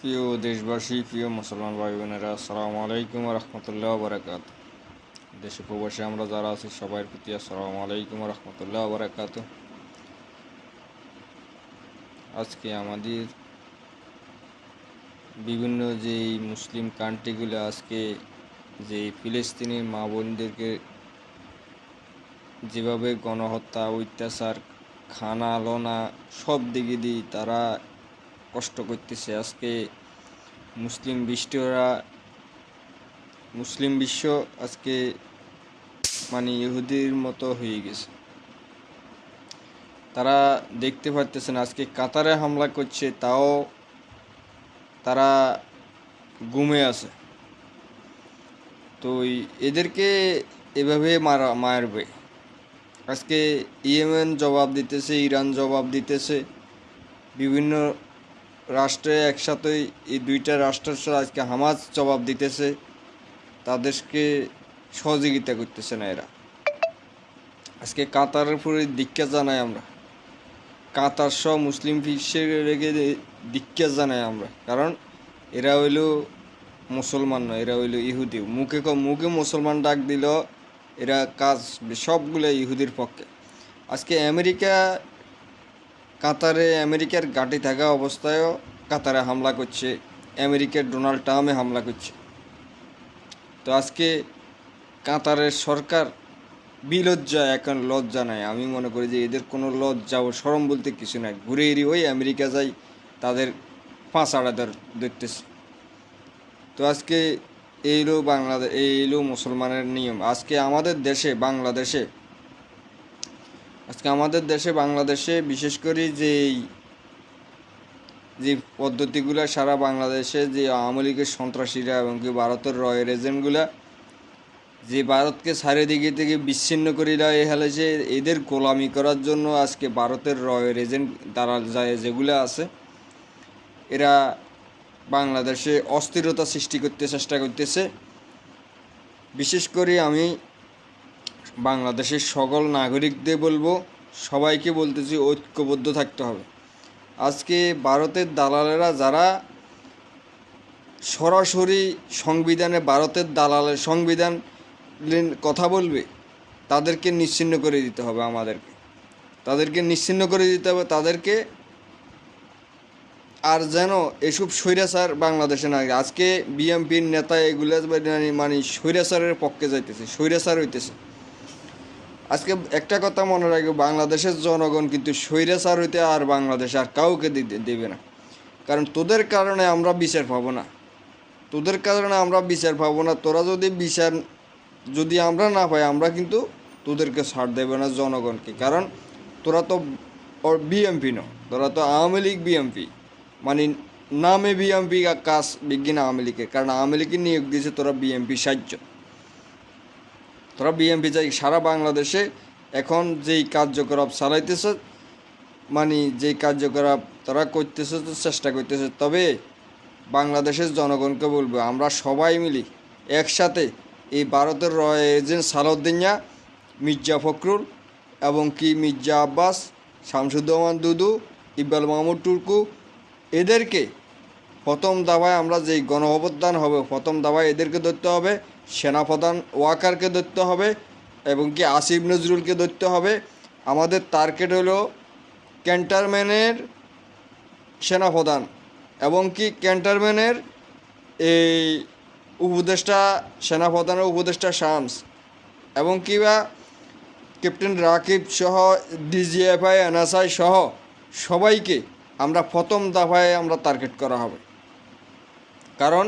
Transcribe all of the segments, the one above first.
প্রিয় দেশবাসী, প্রিয় মুসলমান ভাই বোনেরা, আসসালামু আলাইকুম রহমতুল্লাহ বারাকাত। দেশে প্রবাসে আমরা যারা আছি সবার প্রতি আসসালামু আলাইকুম রহমতুল্লাহ বারাকাত। আজকে আমাদের বিভিন্ন যেই মুসলিম কান্ট্রিগুলো আজকে যে ফিলিস্তিনি মা বোনদেরকে যেভাবে গণহত্যা, অত্যাচার, খানা লোনা সব দিকে দিয়ে তারা কষ্ট করতেছে। আজকে মুসলিম বিশ্ব আজকে ইহুদির মতো হয়ে গেছে। তারা দেখতে পারতেছেন আজকে কাতারে হামলা করছে, তাও তারা ঘুমে আছে। তো এদেরকে এভাবে মারবে। আজকে ইয়েমেন জবাব দিতেছে, ইরান জবাব দিতেছে, বিভিন্ন রাষ্ট্রে একসাথেই এই দুইটা রাষ্ট্রের সাথে আজকে হামাস জবাব দিতেছে, তাদেরকে সহযোগিতা করতেছে না এরা। আজকে কাতারের উপরে ধিক্কার জানাই আমরা, কাতার সহ মুসলিম বিশ্বের রেখে ধিক্কার জানাই আমরা। কারণ এরা হইল মুসলমান নয়, এরা হইল ইহুদি। মুখে মুসলমান ডাক দিল, এরা কাজ সবগুলো ইহুদির পক্ষে। আজকে আমেরিকার ঘাঁটি থাকা অবস্থায়ও কাতারে হামলা করছে, আমেরিকার ডোনাল্ড ট্রাম্পে হামলা করছে। তো আজকে কাতারের সরকার বিলজ্জা, এখন লজ্জা নাই। আমি মনে করি যে এদের কোনো লজ্জা ও শরম বলতে কিছু নাই। ঘুরে এরি ওই আমেরিকা যাই, তাদের ফাঁসাড়া দেখতেছে। তো আজকে এই এলো মুসলমানের নিয়ম। আজকে আমাদের বাংলাদেশে বিশেষ করে যে পদ্ধতিগুলো সারা বাংলাদেশে যে আওয়ামী লীগের সন্ত্রাসীরা এবং কি ভারতের রয়ের এজেন্টগুলা যে ভারতকে চারিদিকে থেকে বিচ্ছিন্ন করে দেয় হেলেছে, এদের গোলামি করার জন্য আজকে ভারতের রয়ের এজেন্ট তারা যেগুলো আছে, এরা বাংলাদেশে অস্থিরতা সৃষ্টি করতে চেষ্টা করতেছে। বিশেষ করে আমি বাংলাদেশের সকল নাগরিকদের বলবো, সবাইকে বলতেছি ঐক্যবদ্ধ থাকতে হবে। আজকে ভারতের দালালেরা যারা সরাসরি ভারতের দালালের সংবিধান কথা বলবে, তাদেরকে নিশ্চিহ্ন করে দিতে হবে। তাদেরকে আর যেন এসব স্বৈরাচার বাংলাদেশে না। আজকে বিএনপির নেতা এগুলো স্বৈরাচারের পক্ষে যাইতেছে, স্বৈরাচার হইতেছে। আজকে একটা কথা মনে রাখবে, বাংলাদেশের জনগণ কিন্তু স্বৈরাচার হইতে আর বাংলাদেশ আর কাউকে দেবে না। কারণ তোদের কারণে আমরা বিচার পাবো না। তোরা যদি আমরা না পাই, আমরা কিন্তু তোদেরকে ছাড় দেবে না জনগণকে। কারণ তোরা তো বিএমপি ন, তোরা তো আওয়ামী লীগ বিএমপি, নামে বিএমপি, কাজ বিজ্ঞান আওয়ামী লীগের। কারণ আওয়ামী লীগকে নিয়োগ দিয়েছে তোরা বিএমপি সাহায্য, তোরা বিএমপি যাই সারা বাংলাদেশে এখন যেই কার্যকলাপ চালাইতেছে, যেই কার্যকলাপ তারা করতেছে, চেষ্টা করতেছে। তবে বাংলাদেশের জনগণকে বলবো, আমরা সবাই মিলি একসাথে এই ভারতের রয় এজেন্ট সালাউদ্দিন, মির্জা ফখরুল এবং কি মির্জা আব্বাস, শামসুজ্জামান দুদু, ইকবাল মাহমুদ টুকু, এদেরকে প্রথম দাবায় আমরা যেই গণ অভ্যুত্থান হবে, প্রথম দাবায় এদেরকে ধরতে হবে, সেনাপ্রধান ওয়াকারকে ধরতে হবে এবং কি আসিফ নজরুলকে ধরতে হবে। আমাদের টার্গেট হলো ক্যান্টনমেন্টের সেনাপ্রধান এবং কি ক্যান্টনমেন্টের এই সেনাপ্রধানের উপদেষ্টা শামস এবং কিবা ক্যাপ্টেন রাকিব সহ ডিজিএফআই, এনএসআই সহ সবাইকে আমরা প্রথম দফায় আমরা টার্গেট করা হবে। কারণ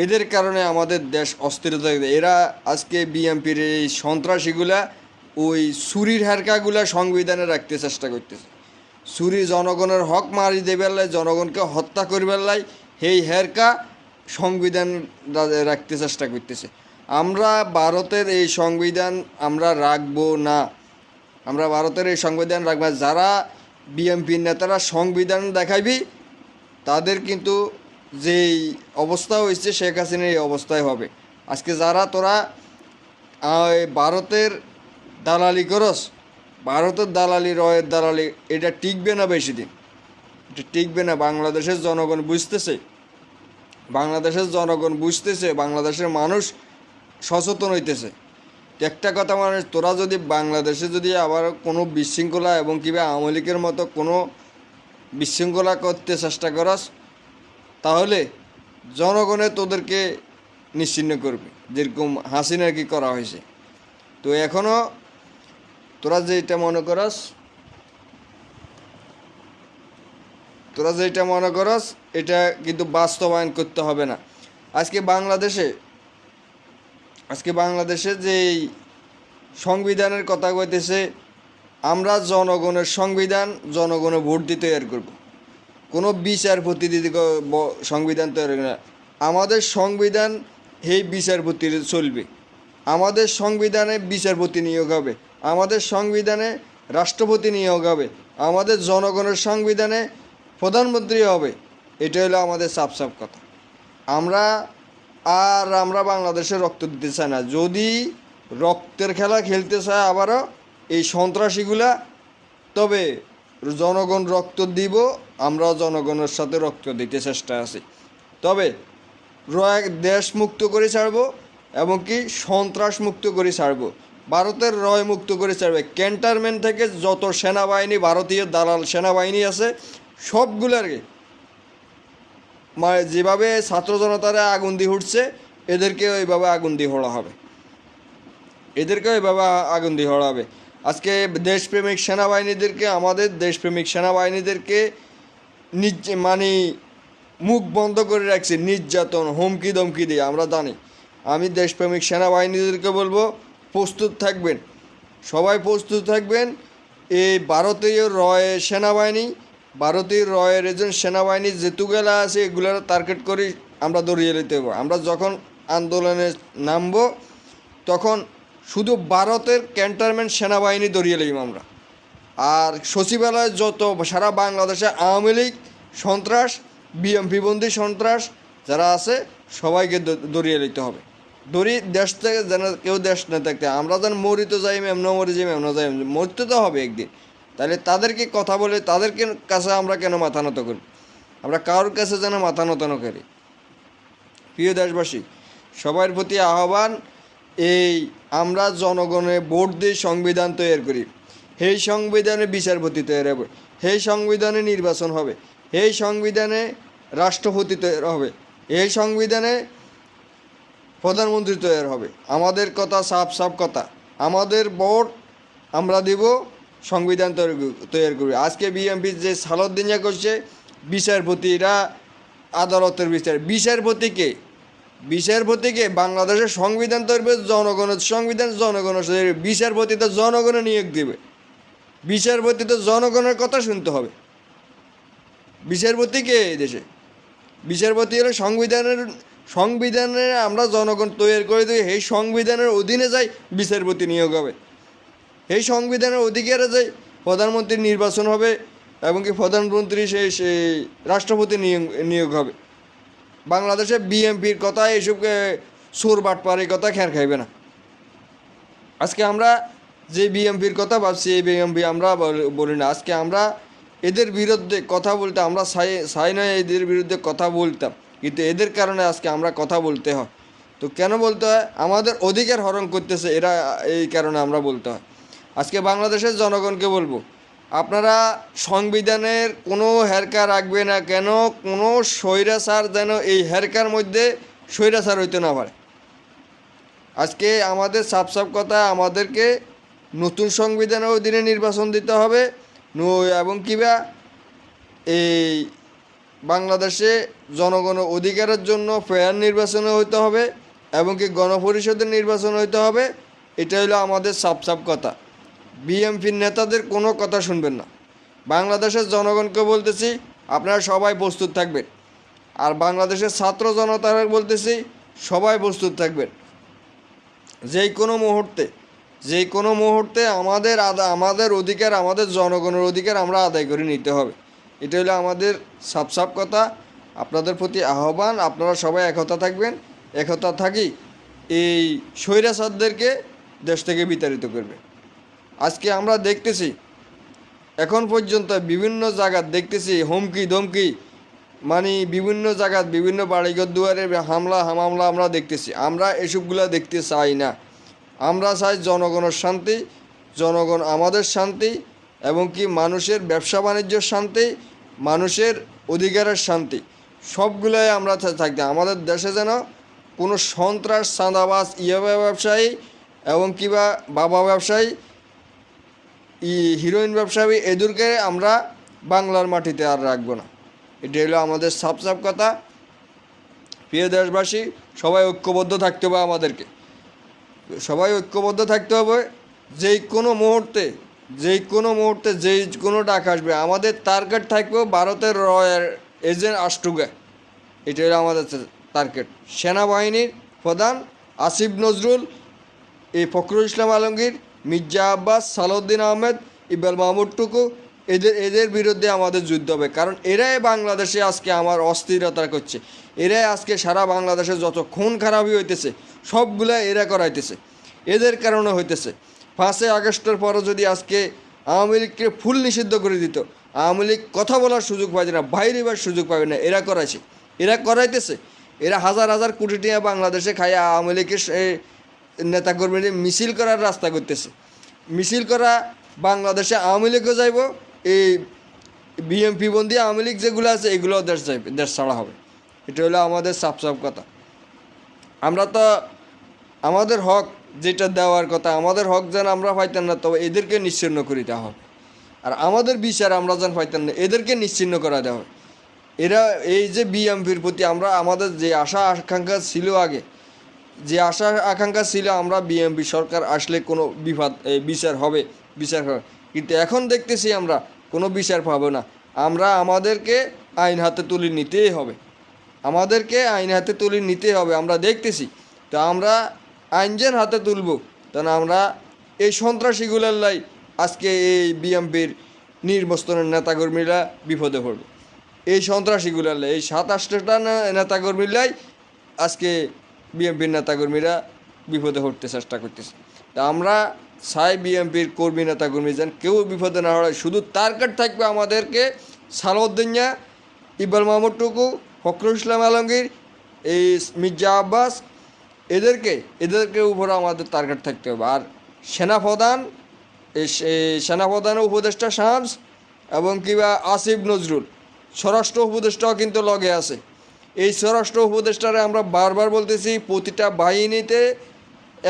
এদের কারণে আমাদের দেশ অস্থিরতা। এরা আজকে বিএনপির এই সন্ত্রাসীগুলা ওই ছুরির হারকাগুলা সংবিধানে রাখতে চেষ্টা করতেছে। ছুরি জনগণের হক মারি দেবার লাই, জনগণকে হত্যা করবার লাই এই হেরকা সংবিধান রাখতে চেষ্টা করতেছে। আমরা ভারতের এই সংবিধান আমরা রাখবো না, যারা বিএনপির নেতারা সংবিধান দেখাইবি, তাদের কিন্তু যেই অবস্থা হয়েছে শেখ হাসিনার এই অবস্থায় হবে। আজকে যারা তোরা ভারতের দালালি করস, ভারতের দালালি, রয়ের দালালি, এটা টিকবে না বেশি দিন, এটা টিকবে না। বাংলাদেশের জনগণ বুঝতেছে বাংলাদেশের জনগণ বুঝতেছে, বাংলাদেশের মানুষ সচেতন হইতেছে। একটা কথা মানে, তোরা যদি বাংলাদেশে যদি আবার কোনো বিশৃঙ্খলা এবং কিংবা আওয়ামী লীগের মতো কোনো বিশৃঙ্খলা করতে চেষ্টা করাস, তাহলে জনগণে তোদেরকে নিশ্চিহ্ন করবে, যেরকম হাসিনার কি করা হয়েছে। তো এখনও তোরা যেটা মনে করস, এটা কিন্তু বাস্তবায়ন করতে হবে না। আজকে বাংলাদেশে যে সংবিধানের কথা কইতেছে, আমরা জনগণের সংবিধান জনগণের ভোট দিয়ে তৈরি করব। কোনো বিচারপতি দিদি সংবিধান তৈরি না, আমাদের সংবিধান এই বিচারপতির চলবে। আমাদের সংবিধানে বিচারপতি নিয়োগ হবে, আমাদের সংবিধানে রাষ্ট্রপতি নিয়োগ হবে, আমাদের জনগণের সংবিধানে প্রধানমন্ত্রী হবে। এটা হলো আমাদের সাফ কথা। আমরা বাংলাদেশে রক্ত দিতে চাই না। যদি রক্তের খেলা খেলতে চায় আবারও এই সন্ত্রাসীগুলা, তবে জনগণ রক্ত দিব, আমরা জনগণের সাথে রক্ত দিতে চেষ্টা আছি। তবে দেশ মুক্ত করে ছাড়ব এবং কি সন্ত্রাস মুক্ত করে ছাড়ব, ভারতের রয় মুক্ত করে ছাড়বে। ক্যান্টনমেন্ট থেকে যত সেনাবাহিনী, ভারতীয় দালাল সেনাবাহিনী আছে, সবগুলারকে যেভাবে ছাত্র জনতারা আগুন দিয়ে উঠছে, এদেরকেও এইভাবে আগুন দিয়ে হড়া হবে, আজকে দেশপ্রেমিক সেনাবাহিনীদেরকে, আমাদের দেশপ্রেমিক সেনাবাহিনীদেরকে মানে মুখ বন্ধ করে রাখছে নির্যাতন, হুমকি দমকি দিয়ে। আমরা জানি। আমি দেশপ্রেমিক সেনাবাহিনীদেরকে বলবো, প্রস্তুত থাকবেন, সবাই প্রস্তুত থাকবেন। এই ভারতীয় রয়ের এজেন্ট সেনাবাহিনী যেতুগুলা আছে, এগুলোর টার্গেট করে আমরা দৌড়িয়ে নিতে হবে। আমরা যখন আন্দোলনে নামব, তখন শুধু ভারতের ক্যান্টনমেন্ট সেনাবাহিনী দৌড়িয়ে নিব আমরা। আর সচিবালয়ে যত সারা বাংলাদেশে আওয়ামী লীগ সন্ত্রাস, বিএমপি বন্দী সন্ত্রাস যারা আছে, সবাইকে দৌড়িয়ে নিতে হবে। দেশ থেকে যেন কেউ দেশ না থাকতে, আমরা যেন মরি তো যাই এমনও মরি যাই, এমনও যাই, মরতে তো হবে একদিন। তাহলে তাদেরকে কথা বলে, তাদেরকে কাছে আমরা কেন মাথা নত করি? আমরা কারোর কাছে যেন মাথা নত না করি। প্রিয় দেশবাসী, সবার প্রতি আহ্বান, এই আমরা জনগণে ভোট দিয়ে সংবিধান তৈরি করি। সেই সংবিধানে বিচারপতি তৈরি হবে, সেই সংবিধানে নির্বাচন হবে, এই সংবিধানে রাষ্ট্রপতি তৈরি হবে, এই সংবিধানে প্রধানমন্ত্রী তৈরি হবে। আমাদের কথা সাফ কথা, আমাদের ভোট আমরা দিব, সংবিধান তৈরি করবে। আজকে বিএনপি যে সালদিনিয়া করছে, বিচারপতিরা আদালতের বিচারপতিকে বাংলাদেশের সংবিধান তৈরি, জনগণের সংবিধান জনগণের, বিচারপতি তো জনগণের নিয়োগ দেবে। বিচারপতি তো জনগণের কথা শুনতে হবে। বিচারপতিকে এই দেশে বিচারপতি হলে সংবিধানের আমরা জনগণ তৈরি করে দিই, এই সংবিধানের অধীনে যাই বিচারপতি নিয়োগ হবে, এই সংবিধানের অধিকারে যাই প্রধানমন্ত্রী নির্বাচন হবে এবং কি প্রধানমন্ত্রী সেই রাষ্ট্রপতি নিয়োগ হবে। বাংলাদেশে বিএনপির কথা, এইসবকে সুর বাটপার এই কথা খেয়ার খাইবে না। আজকে আমরা যে বিএনপির কথা ভাবছি, এই বিএনপি আমরা বলি না। আজকে আমরা এদের বিরুদ্ধে কথা বলতে, আমরা চাই নয় এদের বিরুদ্ধে কথা বলতাম, কিন্তু এদের কারণে আজকে আমরা কথা বলতে হয়। তো কেন বলতে হয়? আমাদের অধিকার হরণ করতেছে এরা, এই কারণে আমরা বলতে হয়। আজকে বাংলাদেশের জনগণকে বলবো, আপনারা সংবিধানের কোনো হেরকা রাখবে না কেন, কোনো স্বৈরাচার যেন এই হেরকার মধ্যে স্বৈরাচার হইতে না পারে। আজকে আমাদের সাফ কথা, আমাদেরকে নতুন সংবিধানের অধীনে নির্বাচন দিতে হবে এবং কিবা এই বাংলাদেশে জনগণের অধিকারের জন্য ফেয়ার নির্বাচন হইতে হবে এবং কি গণপরিষদের নির্বাচন হইতে হবে। এটা হলো আমাদের সাফ কথা। বিএনপির নেতাদের কোনো কথা শুনবেন না। বাংলাদেশের জনগণকে বলতেছি, আপনারা সবাই প্রস্তুত থাকবেন। আর বাংলাদেশের ছাত্র জনতারা বলতেছি, সবাই প্রস্তুত থাকবেন। যেই কোনো মুহূর্তে আমাদের অধিকার, আমাদের জনগণের অধিকার আমরা আদায় করে নিতে হবে। এটা হলো আমাদের সাফ কথা। আপনাদের প্রতি আহ্বান, আপনারা সবাই একতা থাকবেন। একতা থাকি এই স্বৈরাচারদেরকে দেশ থেকে বিতাড়িত করবে। আজকে আমরা দেখতেছি, এখন পর্যন্ত বিভিন্ন জায়গা দেখতেছি হুমকি ধমকি, মানে বিভিন্ন জায়গা বিভিন্ন বাড়িঘর দুয়ারে হামলা হামামলা আমরা দেখতেছি। আমরা এসবগুলো দেখতে চাই না। আমরা চাই জনগণের শান্তি, জনগণ আমাদের শান্তি, এবং কি মানুষের ব্যবসা বাণিজ্যের শান্তি, মানুষের অধিকারের শান্তি, সবগুলোই আমরা থাকতে। আমাদের দেশে যেন কোনো সন্ত্রাস, চাঁদাবাজ, ইয়াবা ব্যবসায়ী এবং কিবা বাবা ব্যবসায়ী, হিরোইন ব্যবসায়ী, এদেরকে আমরা বাংলার মাটিতে আর রাখবো না। এটা হলো আমাদের সাফ কথা। প্রিয় দেশবাসী, সবাই ঐক্যবদ্ধ থাকতে হবে। আমাদেরকে সবাই ঐক্যবদ্ধ থাকতে হবে। যেই কোনো মুহূর্তে যেই কোনো ডাক আসবে, আমাদের টার্গেট থাকবে ভারতের রয়ের এজেন্ট আষ্টুগা। এটা হলো আমাদের টার্গেট। সেনাবাহিনীর প্রধান আসিফ নজরুল, এই ফখরুল ইসলাম আলমগীর, মির্জা আব্বাস, সালাউদ্দিন আহমেদ, ইকবাল মাহমুদ টুকু, এদের বিরুদ্ধে আমাদের যুদ্ধ হবে। কারণ এরাই বাংলাদেশে আজকে আমার অস্থিরতা করছে। এরাই আজকে সারা বাংলাদেশে যত খুন খারাপই হইতেছে সবগুলা এরা করাইতেছে, এদের কারণে হইতেছে। 5ই আগস্টের পরও যদি আজকে আওয়ামী লীগকে ফুল নিষিদ্ধ করে দিত, আওয়ামী লীগ কথা বলার সুযোগ পাবে না, বাইরে বার সুযোগ পাবে না। এরা করাইছে, এরা করাইতেছে। এরা হাজার হাজার কোটি টাকা বাংলাদেশে খাইয়া আওয়ামী লীগের নেতাকর্মীদের মিছিল করার রাস্তা করতেছে। মিছিল করা বাংলাদেশে আওয়ামী লীগও যাইব, এই বিএমপি বন্দি আওয়ামী লীগ যেগুলো আছে এগুলোও দেশ ছাড়া হবে। এটা হলো আমাদের সাফ কথা। আমরা তো আমাদের হক যেটা দেওয়ার কথা, আমাদের হক যেন আমরা পাইতেন না, তবে এদেরকে নিশ্চিহ্ন করে দেওয়া হবে। আর আমাদের বিচার আমরা যেন পাইতেন না, এদেরকে নিশ্চিহ্ন করা দেওয়া হবে। এরা এই যে বিএমপির প্রতি আমাদের যে আশা আকাঙ্ক্ষা ছিল, আগে যে আশা আকাঙ্ক্ষা ছিল আমরা বিএমপি সরকার আসলে কোনো বিচার হবে, কিন্তু এখন দেখতেছি আমরা কোনো বিচার পাবো না। আমাদেরকে আইন হাতে তুলে নিতেই হবে, আমরা দেখতেছি। তো আমরা আইনজের হাতে তুলব, কারণ আমরা এই সন্ত্রাসীগুলোর লাই আজকে এই বিএমপির নির্বাচনের নেতাকর্মীরা বিপদে পড়বে। এই সন্ত্রাসীগুলোর লাই, এই 7-8টা নেতাকর্মীরাই আজকে বিএমপির নেতাকর্মীরা বিপদে পড়তে চেষ্টা করতেছে। তা আমরা চাই বিএমপির কর্মী নেতাকর্মী যেন কেউ বিপদে না হয়। শুধু টার্গেট থাকবে আমাদেরকে সালাউদ্দিন, ইকবাল মাহমুদ টুকু, ফখরুল ইসলাম আলমগীর, এই মির্জা আব্বাস, এদেরকে উপরে আমাদের টার্গেট থাকতে হবে। আর সেনাপ্রধানের উপদেষ্টা শামস এবং কিবা আসিফ নজরুল, স্বরাষ্ট্র উপদেষ্টাও কিন্তু লগে আছে। এই স্বরাষ্ট্র উপদেষ্টারে আমরা বারবার বলতেছি প্রতিটা বাহিনীতে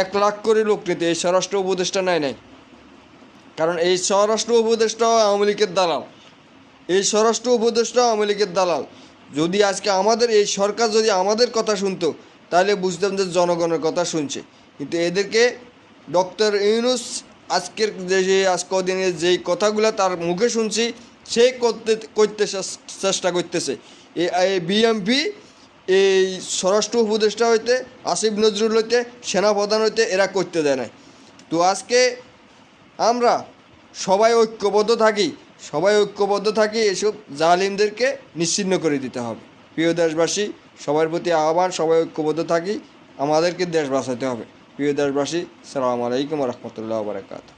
1 লাখ করে লোক নিতে। এই স্বরাষ্ট্র উপদেষ্টা নাই, কারণ এই স্বরাষ্ট্র উপদেষ্টাও আওয়ামী লীগের দালাল। যদি আজকে আমাদের এই সরকার যদি আমাদের কথা শুনতো, তাহলে বুঝতাম যে জনগণের কথা শুনছে। কিন্তু এদেরকে ডক্টর ইউনূস আজকের কদিনের যেই কথাগুলো তার মুখে শুনছি, সে করতে চেষ্টা করতেছে। এই বিএমপি, এই স্বরাষ্ট্র উপদেষ্টা হইতে, আসিফ নজরুল হইতে, সেনাপ্রধান হইতে এরা করতে দেয় না। তো আজকে আমরা সবাই ঐক্যবদ্ধ থাকি, এসব জালিমদেরকে নিশ্চিহ্ন করে দিতে হবে। প্রিয় দেশবাসী, সবার প্রতি আহ্বান, সবাই ঐক্যবদ্ধ থাকি, আমাদেরকে দেশ বাঁচাতে হবে। প্রিয় দেশবাসী, আসসালামু আলাইকুম ওয়া রাহমাতুল্লাহি ওয়া বারাকাতুহু।